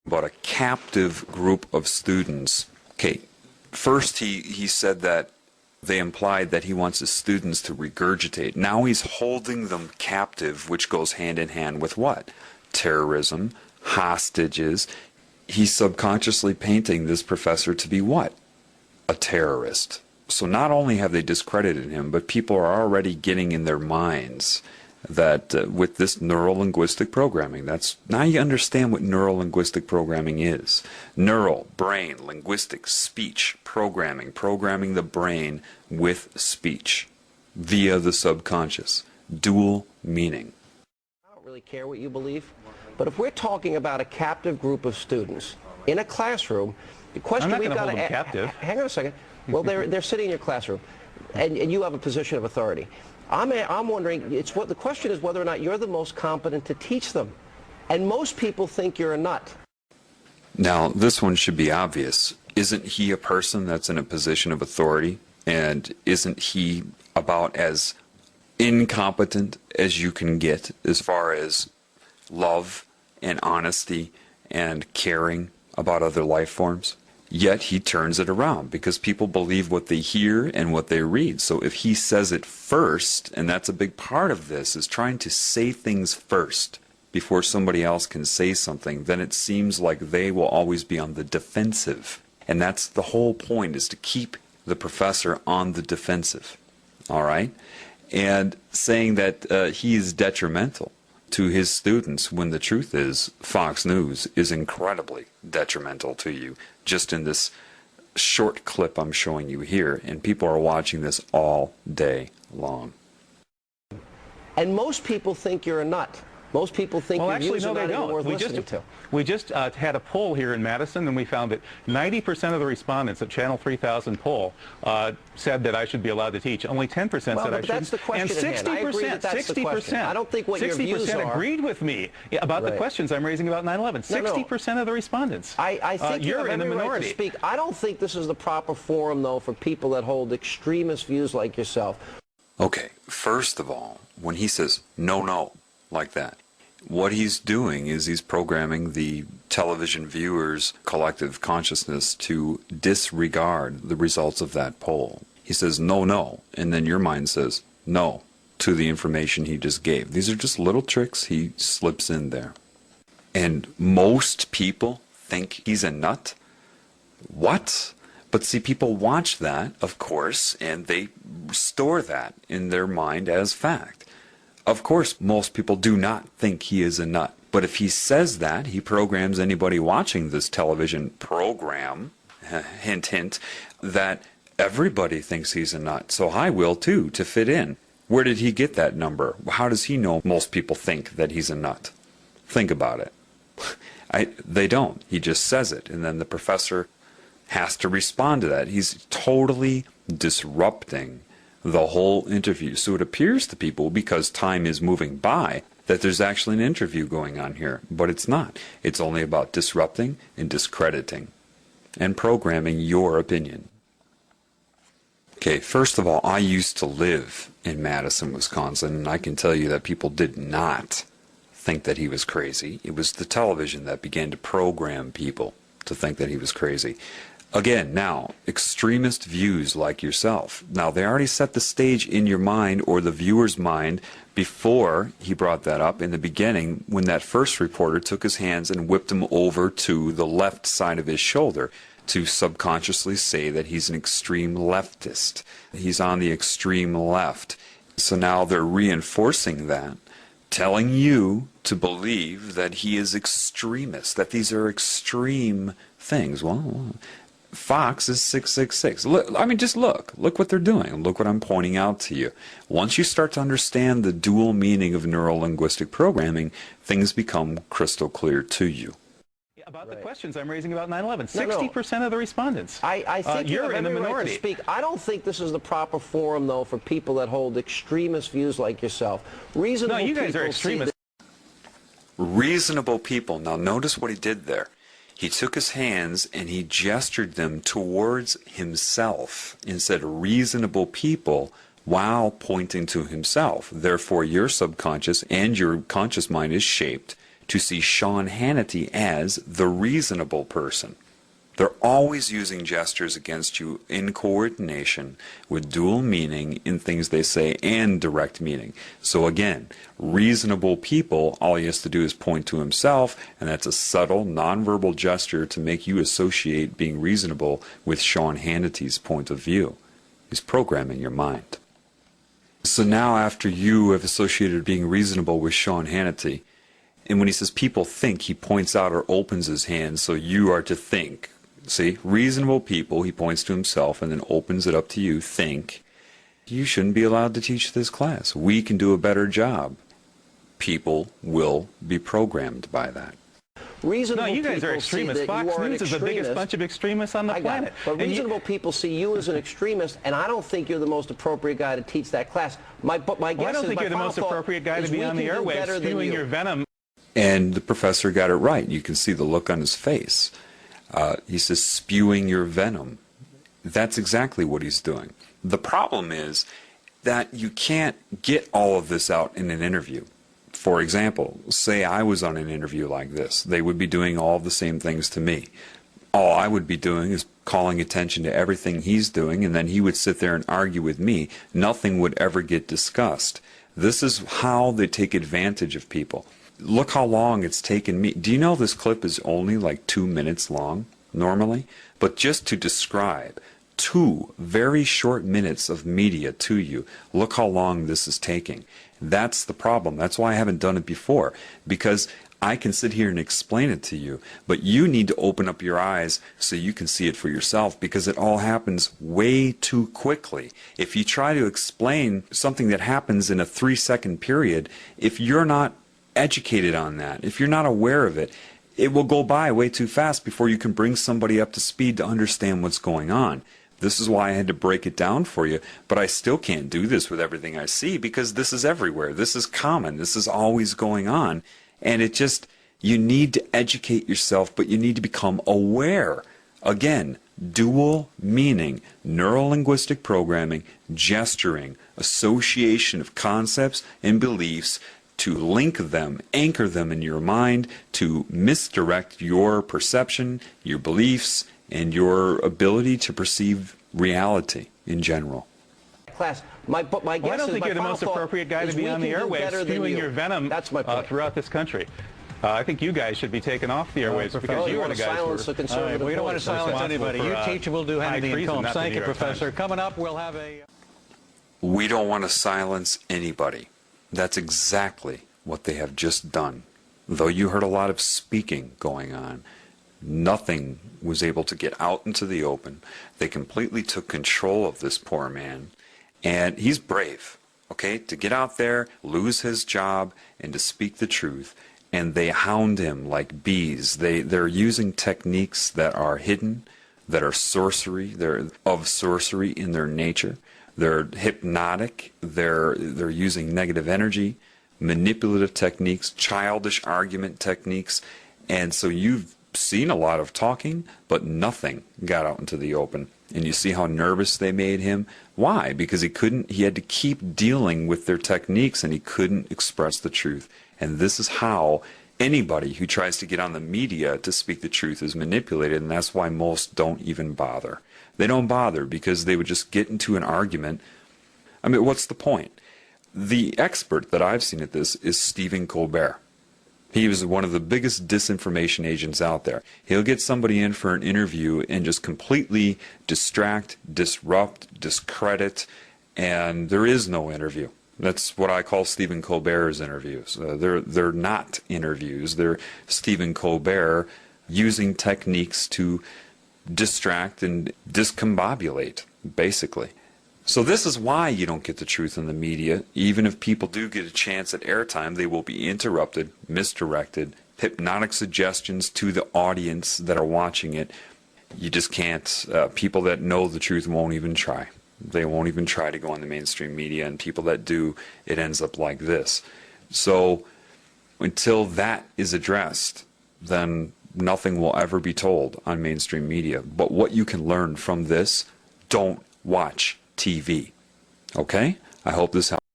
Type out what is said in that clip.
about a captive group of students. Okay, first he said that they implied that he wants his students to regurgitate. Now he's holding them captive, which goes hand in hand with what? Terrorism, hostages. He's subconsciously painting this professor to be what? A terrorist. So not only have they discredited him, but people are already getting in their minds that with this neurolinguistic programming, now you understand what neurolinguistic programming is. Neural, brain, linguistic, speech, programming the brain with speech via the subconscious. Dual meaning. I don't really care what you believe, but if we're talking about a captive group of students in a classroom, the question we've got to ask, hang on a second, well, they're sitting in your classroom, and you have a position of authority. I'm wondering, the question is whether or not you're the most competent to teach them. And most people think you're a nut. Now, this one should be obvious. Isn't he a person that's in a position of authority? And isn't he about as incompetent as you can get as far as love and honesty and caring about other life forms? Yet he turns it around because people believe what they hear and what they read. So if he says it first, and that's a big part of this, is trying to say things first before somebody else can say something, then it seems like they will always be on the defensive. And that's the whole point, is to keep the professor on the defensive. All right? And saying that he is detrimental to his students, when the truth is Fox News is incredibly detrimental to you, just in this short clip I'm showing you here, and people are watching this all day long. And most people think you're a nut. Most people think your views are not even worth listening to. We just had a poll here in Madison, and we found that 90% of the respondents at Channel 3000 poll said that I should be allowed to teach. Only 10% said I shouldn't. That's the question. And 60%, I don't think what your views are. 60% agreed with me about the questions I'm raising about 9/11. 60% of the respondents. I think you're in the minority. Right to speak. I don't think this is the proper forum, though, for people that hold extremist views like yourself. Okay, first of all, when he says no like that, what he's doing is he's programming the television viewers' collective consciousness to disregard the results of that poll. He says no, and then your mind says no to the information he just gave. These are just little tricks he slips in there. And most people think he's a nut? What? But see, people watch that, of course, and they store that in their mind as fact. Of course, most people do not think he is a nut. But if he says that, he programs anybody watching this television program, hint, hint, that everybody thinks he's a nut. So I will too, to fit in. Where did he get that number? How does he know most people think that he's a nut? Think about it. They don't. He just says it, and then the professor has to respond to that. He's totally disrupting the whole interview. So it appears to people, because time is moving by, that there's actually an interview going on here. But it's not. It's only about disrupting and discrediting and programming your opinion. Okay, first of all, I used to live in Madison, Wisconsin, and I can tell you that people did not think that he was crazy. It was the television that began to program people to think that he was crazy. Again, now, extremist views like yourself. Now, they already set the stage in your mind, or the viewer's mind, before he brought that up in the beginning, when that first reporter took his hands and whipped him over to the left side of his shoulder to subconsciously say that he's an extreme leftist. He's on the extreme left. So now they're reinforcing that, telling you to believe that he is extremist, that these are extreme things. Well, Fox is 666. Look, I mean, just look what they're doing. Look what I'm pointing out to you. Once you start to understand the dual meaning of neurolinguistic programming, things become crystal clear to you. About the questions I'm raising about 9/11, 60% of the respondents. I think you're in the minority. Right to speak. I don't think this is the proper forum, though, for people that hold extremist views like yourself. Reasonable you guys are extremists. Reasonable people. Now notice what he did there. He took his hands and he gestured them towards himself and said reasonable people, while pointing to himself. Therefore, your subconscious and your conscious mind is shaped to see Sean Hannity as the reasonable person. They're always using gestures against you in coordination with dual meaning in things they say and direct meaning. So again, reasonable people, all he has to do is point to himself, and that's a subtle, nonverbal gesture to make you associate being reasonable with Sean Hannity's point of view. He's programming your mind. So now after you have associated being reasonable with Sean Hannity, and when he says people think, he points out or opens his hand, so you are to think. See, reasonable people, he points to himself and then opens it up to you, think, you shouldn't be allowed to teach this class. We can do a better job. People will be programmed by that. Reasonable no, you guys are extremists. Fox News is the biggest bunch of extremists on the planet. But reasonable people see you as an extremist, and I don't think you're the most appropriate guy to teach that class. My guess I don't think you're the most appropriate guy to be on the airwaves spewing your venom. And the professor got it right. You can see the look on his face. He says, spewing your venom. That's exactly what he's doing. The problem is that you can't get all of this out in an interview. For example, say I was on an interview like this. They would be doing all the same things to me. All I would be doing is calling attention to everything he's doing, and then he would sit there and argue with me. Nothing would ever get discussed. This is how they take advantage of people. Look how long it's taken me. Do you know this clip is only like 2 minutes long normally? But just to describe 2 very short minutes of media to you, look how long this is taking. That's the problem. That's why I haven't done it before, because I can sit here and explain it to you, but you need to open up your eyes so you can see it for yourself, because it all happens way too quickly. If you try to explain something that happens in a 3-second period, if you're not educated on that, if you're not aware of it, it will go by way too fast before you can bring somebody up to speed to understand what's going on. This is why I had to break it down for you, but I still can't do this with everything I see, because this is everywhere. This is common. This is always going on. And it just, you need to educate yourself, but you need to become aware. Again, dual meaning, neurolinguistic programming, gesturing, association of concepts and beliefs to link them, anchor them in your mind, to misdirect your perception, your beliefs, and your ability to perceive reality in general. Class, my guess I don't think you're the most appropriate guy to be on the airwaves spewing your venom throughout this country. I think you guys should be taken off the airwaves because you are the guys who are... We don't want to silence anybody. You teach and we'll do Hannity and Colmes. Thank you, Professor. Coming up, we'll have a... We don't want to silence anybody. That's exactly what they have just done. Though you heard a lot of speaking going on, nothing was able to get out into the open. They completely took control of this poor man. And he's brave, okay, to get out there, lose his job, and to speak the truth. And they hound him like bees. They're using techniques that are hidden, that are sorcery. They're of sorcery in their nature. They're hypnotic. They're using negative energy, manipulative techniques, childish argument techniques. And so you've seen a lot of talking, but nothing got out into the open. And you see how nervous they made him. Why? Because he had to keep dealing with their techniques, and he couldn't express the truth. And this is how anybody who tries to get on the media to speak the truth is manipulated, and that's why most don't even bother. They don't bother because they would just get into an argument. I mean, what's the point? The expert that I've seen at this is Stephen Colbert. He was one of the biggest disinformation agents out there. He'll get somebody in for an interview and just completely distract, disrupt, discredit, and there is no interview. That's what I call Stephen Colbert's interviews. They're not interviews. They're Stephen Colbert using techniques to distract and discombobulate, basically. So this is why you don't get the truth in the media. Even if people do get a chance at airtime, they will be interrupted, misdirected, hypnotic suggestions to the audience that are watching it. You just can't. People that know the truth won't even try. They won't even try to go on the mainstream media, and people that do, it ends up like this. So until that is addressed, then nothing will ever be told on mainstream media. But what you can learn from this, don't watch TV. Okay? I hope this helps.